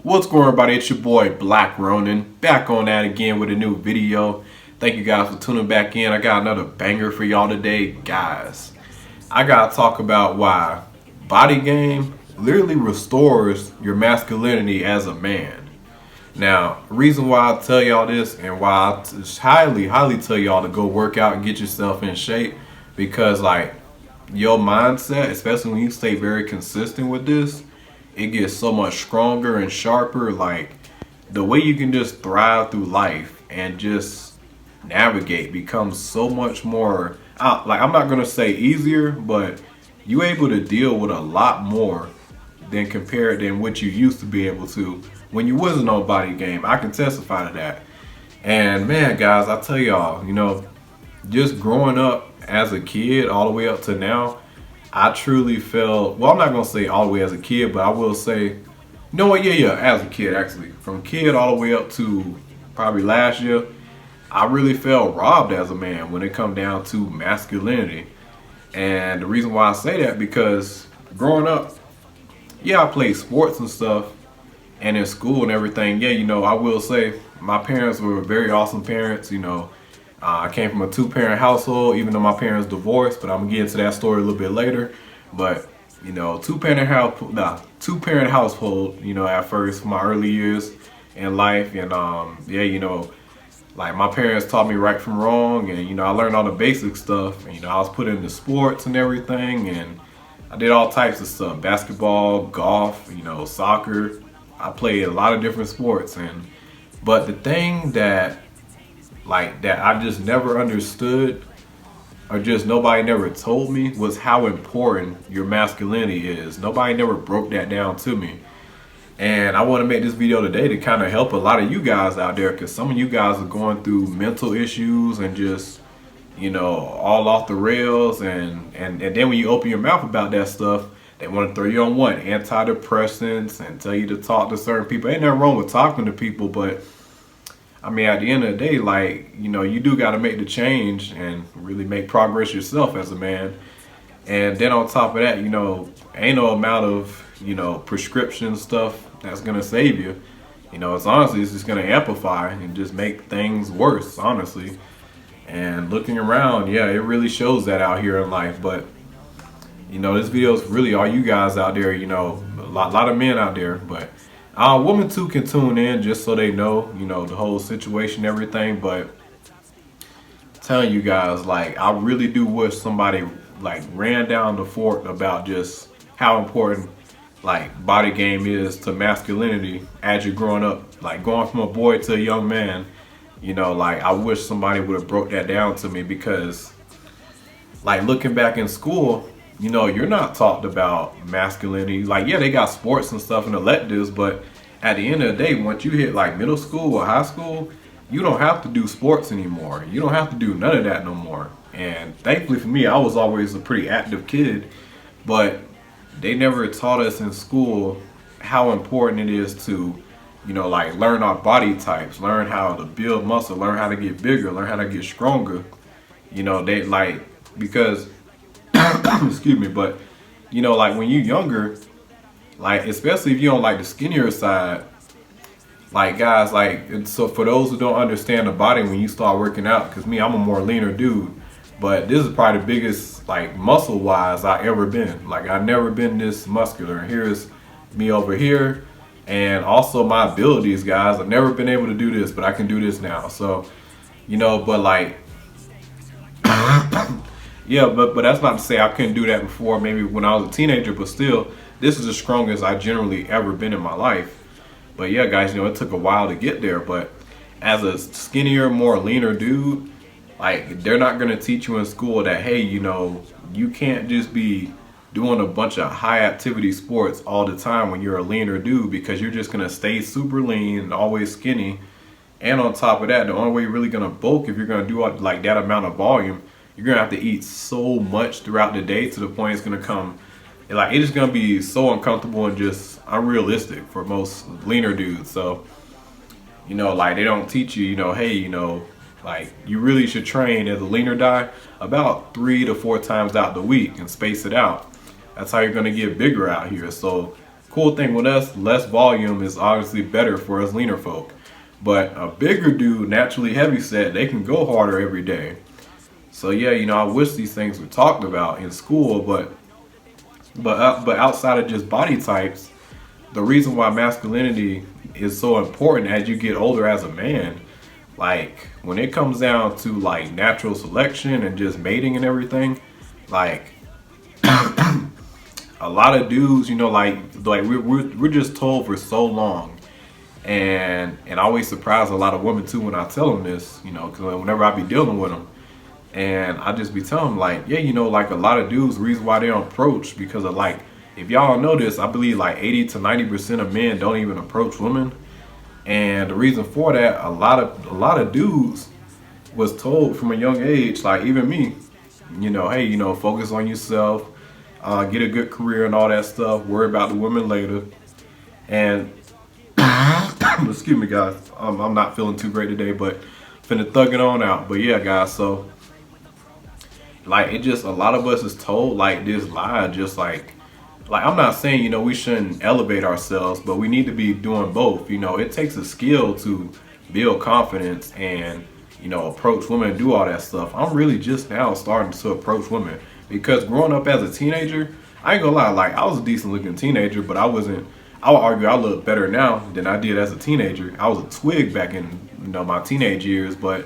What's going on, everybody? It's your boy Black Ronin back on that again with a new video. Thank you guys for tuning back in. I got another banger for y'all today, guys. I gotta talk about why body game literally restores your masculinity as a man. Now, reason why I tell y'all this and why I just highly tell y'all to go work out and get yourself in shape, because like your mindset, especially when you stay very consistent with this, it gets so much stronger and sharper. Like the way you can just thrive through life and just navigate becomes so much more. Like I'm not gonna say easier, but you able to deal with a lot more than what you used to be able to when you wasn't on body game. I can testify to that. And man, guys, I tell y'all, just growing up as a kid all the way up to now, I truly felt, well, I'm not gonna say all the way as a kid, but I will say, no, yeah, as a kid actually, from kid all the way up to probably last year, I really felt robbed as a man when it come down to masculinity. And the reason why I say that, because growing up, yeah, I played sports and stuff, and in school and everything. Yeah, I will say my parents were very awesome parents. I came from a two-parent household, even though my parents divorced. But I'm gonna get into that story a little bit later. But two-parent household. At first, for my early years in life, and yeah, like my parents taught me right from wrong, and I learned all the basic stuff. And I was put into sports and everything, and I did all types of stuff: basketball, golf, soccer. I played a lot of different sports, but the thing that I just never understood, or just nobody never told me, was how important your masculinity is. Nobody never broke that down to me. And I want to make this video today to kind of help a lot of you guys out there, because some of you guys are going through mental issues and just all off the rails, and then when you open your mouth about that stuff, they want to throw you on antidepressants and tell you to talk to certain people. Ain't nothing wrong with talking to people, but I mean, at the end of the day, like, you do got to make the change and really make progress yourself as a man. And then on top of that, ain't no amount of, prescription stuff that's going to save you. It's just going to amplify and just make things worse, honestly. And looking around, yeah, it really shows that out here in life. But, this video is really all you guys out there, a lot of men out there. But women too can tune in just so they know, the whole situation, everything. But telling you guys, like, I really do wish somebody like ran down the fort about just how important like body game is to masculinity as you're growing up, like going from a boy to a young man. Like I wish somebody would have broke that down to me, because like looking back in school, you're not taught about masculinity. Like, yeah, they got sports and stuff and electives, but at the end of the day, once you hit like middle school or high school, you don't have to do sports anymore. You don't have to do none of that no more. And thankfully for me, I was always a pretty active kid, but they never taught us in school how important it is to, like learn our body types, learn how to build muscle, learn how to get bigger, learn how to get stronger. They like, because excuse me, but like when you're younger, like especially if you don't like the skinnier side, like guys, like, so for those who don't understand the body when you start working out, because me, I'm a more leaner dude, but this is probably the biggest like muscle wise I ever been. Like I've never been this muscular. Here's me over here, and also my abilities, guys. I've never been able to do this, but I can do this now. So but like yeah, but that's not to say I couldn't do that before, maybe when I was a teenager, but still, this is the strongest I generally ever been in my life. But yeah, guys, it took a while to get there. But as a skinnier, more leaner dude, like they're not gonna teach you in school that, hey, you can't just be doing a bunch of high activity sports all the time when you're a leaner dude, because you're just gonna stay super lean and always skinny. And on top of that, the only way you're really gonna bulk, if you're gonna do like that amount of volume, you're gonna have to eat so much throughout the day, to the point it's gonna come, like it's just gonna be so uncomfortable and just unrealistic for most leaner dudes. So like they don't teach you, hey, like you really should train as a leaner guy about 3 to 4 times out the week and space it out. That's how you're gonna get bigger out here. So of cool thing with us, less volume is obviously better for us leaner folk. But a bigger dude, naturally heavy set, they can go harder every day. So yeah, I wish these things were talked about in school, but outside of just body types, the reason why masculinity is so important as you get older as a man, like when it comes down to like natural selection and just mating and everything, like a lot of dudes, we're just told for so long, and I always surprise a lot of women too when I tell them this, because whenever I be dealing with them, and I just be telling them like, yeah, like a lot of dudes, the reason why they don't approach because of like, if y'all don't know this, I believe like 80 to 90% of men don't even approach women, and the reason for that, a lot of dudes was told from a young age, like even me, hey, focus on yourself, get a good career and all that stuff. Worry about the women later. And excuse me, guys. I'm not feeling too great today, but finna thug it on out. But yeah, guys. So like, it just a lot of us is told like this lie, just like I'm not saying we shouldn't elevate ourselves, but we need to be doing both. It takes a skill to build confidence and approach women and do all that stuff. I'm really just now starting to approach women because growing up as a teenager, I ain't gonna lie, like I was a decent looking teenager, but I would argue I look better now than I did as a teenager. I was a twig back in my teenage years, but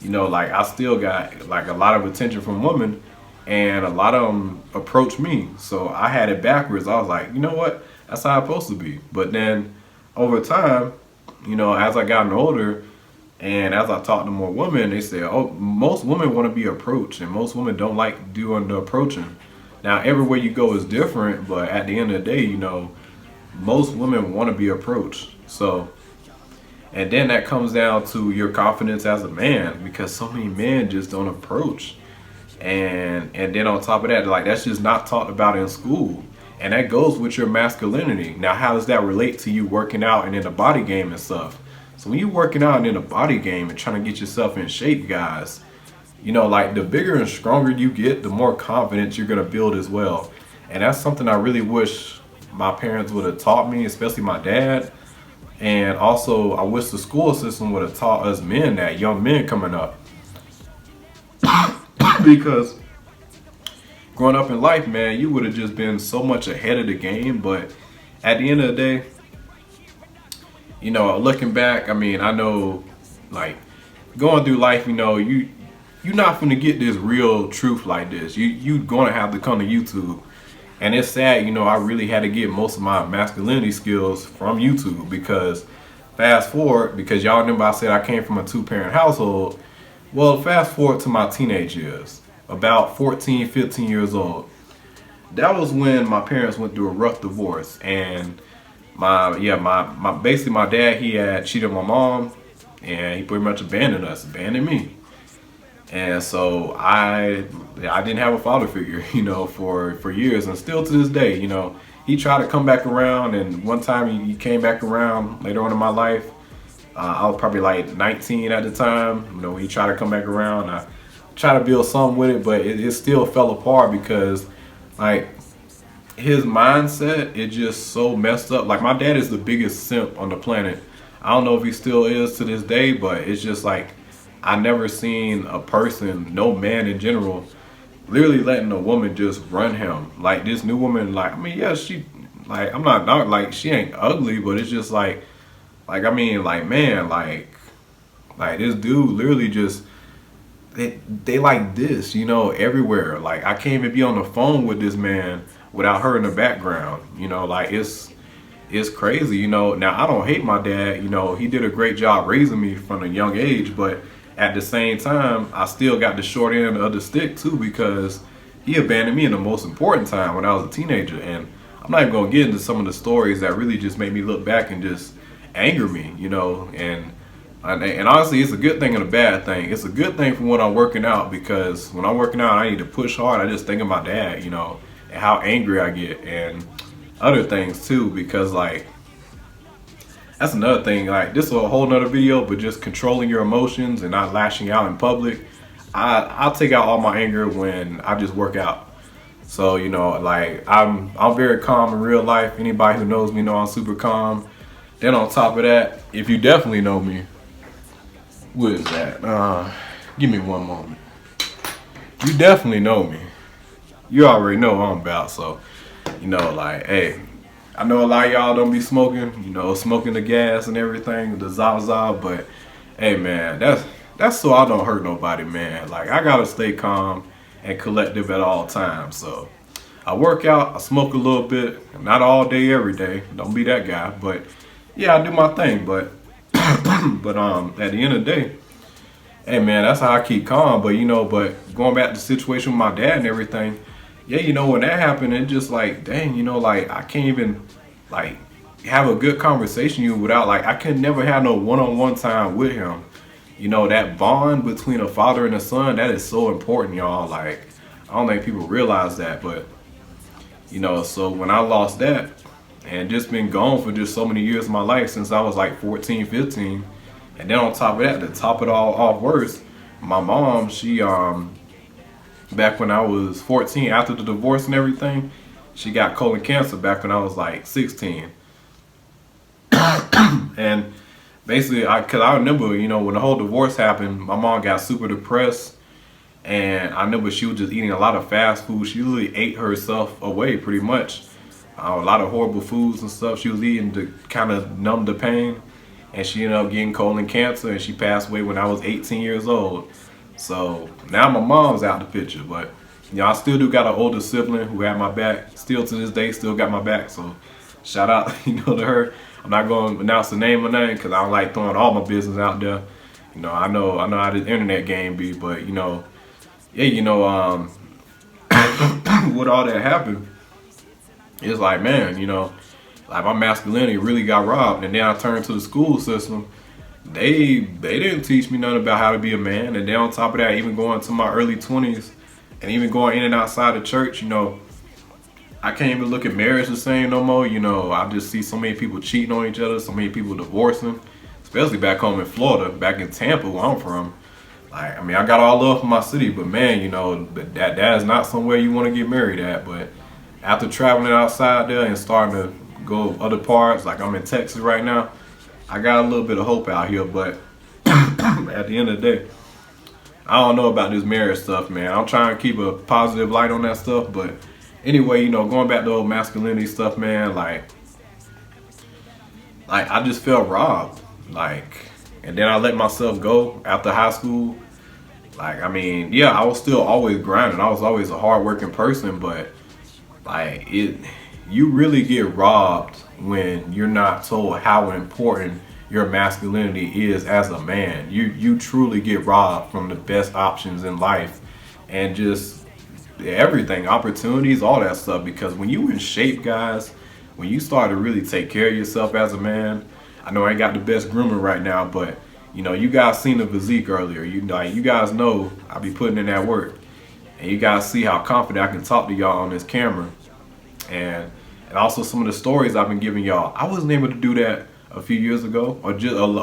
like I still got like a lot of attention from women, and a lot of them approached me. So I had it backwards. I was like, you know what? That's how it's supposed to be. But then over time, as I gotten older and as I talked to more women, they said, oh, most women want to be approached and most women don't like doing the approaching. Now, everywhere you go is different, but at the end of the day, most women want to be approached. So, and then that comes down to your confidence as a man, because so many men just don't approach. And then on top of that, like that's just not taught about in school. And that goes with your masculinity. Now, how does that relate to you working out and in the body game and stuff? So when you're working out and in the body game and trying to get yourself in shape, guys, like the bigger and stronger you get, the more confidence you're going to build as well. And that's something I really wish my parents would have taught me, especially my dad. And also, I wish the school system would have taught us men that, young men coming up. Because growing up in life, man, you would have just been so much ahead of the game. But at the end of the day, looking back, I mean, I know, like, going through life, you're not gonna get this real truth like this. You're gonna have to come to YouTube. And it's sad, I really had to get most of my masculinity skills from YouTube, because fast forward, because y'all remember I said I came from a 2-parent household. Well, fast forward to my teenage years, about 14, 15 years old. That was when my parents went through a rough divorce, and my dad, he had cheated on my mom, and he pretty much abandoned me. And so I didn't have a father figure, for years, and still to this day, he tried to come back around, and one time he came back around later on in my life. I was probably like 19 at the time. He tried to come back around. I tried to build something with it, but it still fell apart because, like, his mindset is just so messed up. Like, my dad is the biggest simp on the planet. I don't know if he still is to this day, but it's just like I never seen a person, no man in general, literally letting a woman just run him. Like this new woman, like, I mean, yeah, she, like, I'm not like, she ain't ugly, but it's just like I mean, like, man, like this dude literally just, they like this, everywhere. Like, I can't even be on the phone with this man without her in the background, like it's crazy, Now, I don't hate my dad, he did a great job raising me from a young age, but at the same time, I still got the short end of the stick too, because he abandoned me in the most important time when I was a teenager. And I'm not even gonna get into some of the stories that really just made me look back and just anger me, and honestly, it's a good thing and a bad thing. It's a good thing for when I'm working out, because when I'm working out, I need to push hard. I just think of my dad, and how angry I get, and other things too, because like, that's another thing. Like, this is a whole nother video, but just controlling your emotions and not lashing out in public. I'll take out all my anger when I just work out. So, like I'm very calm in real life. Anybody who knows me know I'm super calm. Then on top of that, if you definitely know me, what is that? Give me one moment. You definitely know me. You already know what I'm about. So, like, hey, I know a lot of y'all don't be smoking, smoking the gas and everything, the Zaza, but hey, man, that's so I don't hurt nobody, man. Like, I gotta stay calm and collective at all times. So, I work out, I smoke a little bit, not all day, every day. Don't be that guy, but yeah, I do my thing. But, at the end of the day, hey, man, that's how I keep calm. But going back to the situation with my dad and everything, yeah, when that happened, it just like, dang, like I can't even like have a good conversation without like I could never have no one-on-one time with him. That bond between a father and a son, that is so important, y'all. Like, I don't think people realize that, but so when I lost that and just been gone for just so many years of my life since I was like 14, 15, and then on top of that, to top it all off worse, my mom, she back when I was 14, after the divorce and everything, she got colon cancer back when I was like 16. And basically, cause I remember, when the whole divorce happened, my mom got super depressed, and I remember she was just eating a lot of fast food. She really ate herself away, pretty much. A lot of horrible foods and stuff she was eating to kind of numb the pain, and she ended up getting colon cancer, and she passed away when I was 18 years old. So now my mom's out the picture, but I still do got an older sibling who had my back. Still to this day, still got my back. So shout out, to her. I'm not going to announce the name or nothing because I don't like throwing all my business out there. I know how this internet game be, but yeah, with all that happened, it's like, man, like my masculinity really got robbed, and then I turned to the school system. They didn't teach me nothing about how to be a man, and then on top of that, even going to my early 20s, and even going in and outside the church, I can't even look at marriage the same no more. I just see so many people cheating on each other, so many people divorcing, especially back home in Florida, back in Tampa, where I'm from. Like, I mean, I got all love for my city, but man, but that is not somewhere you want to get married at. But after traveling outside there and starting to go other parts, like I'm in Texas right now, I got a little bit of hope out here. But at the end of the day, I don't know about this marriage stuff, man. I'm trying to keep a positive light on that stuff, but anyway, going back to the old masculinity stuff, man, like I just felt robbed. And then I let myself go after high school. Like, I mean, yeah, I was still always grinding. I was always a hardworking person, but you really get robbed when you're not told how important your masculinity is as a man. You truly get robbed from the best options in life and just everything, opportunities, all that stuff. Because when you in shape, guys, when you start to really take care of yourself as a man, I know I ain't got the best grooming right now, but you guys seen the physique earlier. You guys know I be putting in that work, and you guys see how confident I can talk to y'all on this camera, and also some of the stories I've been giving y'all. I wasn't able to do that a few years ago, or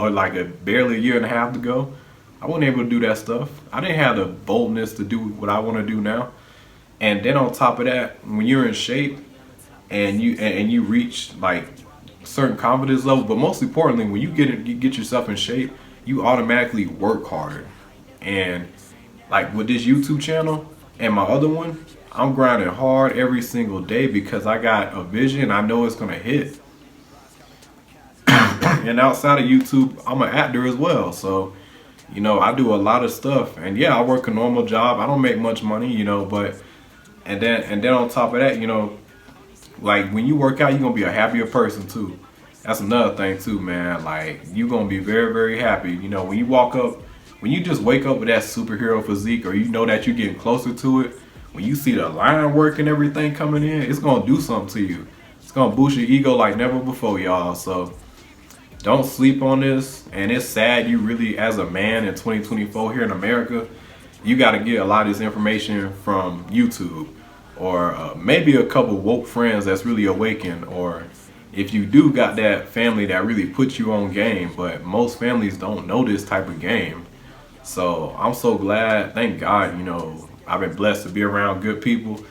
like barely a year and a half ago. I wasn't able to do that stuff. I didn't have the boldness to do what I want to do now. And then on top of that, when you're in shape and you reach like certain confidence level, but most importantly, when you get yourself in shape, you automatically work harder. And like with this YouTube channel and my other one, I'm grinding hard every single day because I got a vision. I know it's gonna hit. And outside of YouTube, I'm an actor as well. So, I do a lot of stuff. And yeah, I work a normal job. I don't make much money, but and then on top of that, like when you work out, you're gonna be a happier person too. That's another thing too, man. Like, you're gonna be very, very happy. When you walk up, when you just wake up with that superhero physique, or that you're getting closer to it, when you see the line work and everything coming in, it's gonna do something to you. It's gonna boost your ego like never before, y'all. So don't sleep on this. And it's sad, you really, as a man in 2024 here in America, you gotta get a lot of this information from YouTube, or maybe a couple woke friends that's really awakened, or if you do got that family that really puts you on game. But most families don't know this type of game. So I'm so glad, thank God, I've been blessed to be around good people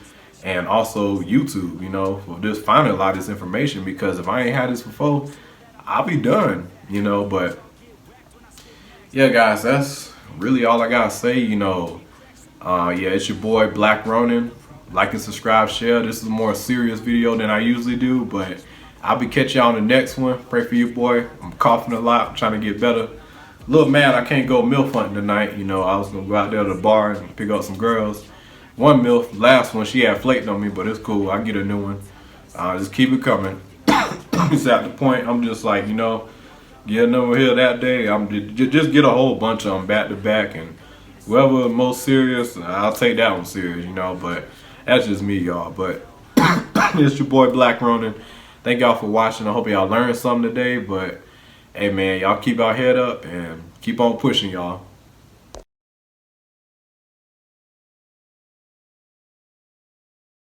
and also YouTube, you know, for just finding a lot of this information, because if I ain't had this before, I'll be done, you know. But yeah, guys, that's really all I gotta say, you know. Yeah, it's your boy Black Ronin. Like and subscribe, share. This is a more serious video than I usually do, but I'll be catching y'all on the next one. Pray for you, boy. I'm coughing a lot. I'm trying to get better. A little mad I can't go MILF hunting tonight. You know, I was gonna go out there to the bar and pick up some girls. One MILF, last one, she had flaked on me, but it's cool. I get a new one. Just keep it coming. It's at the point I'm just like, you know, getting over here that day. I'm just get a whole bunch of them back to back, and whoever most serious, I'll take that one serious, you know. But that's just me, y'all. But it's your boy Black Ronin. Thank y'all for watching. I hope y'all learned something today. But hey, man, y'all keep our head up and keep on pushing, y'all.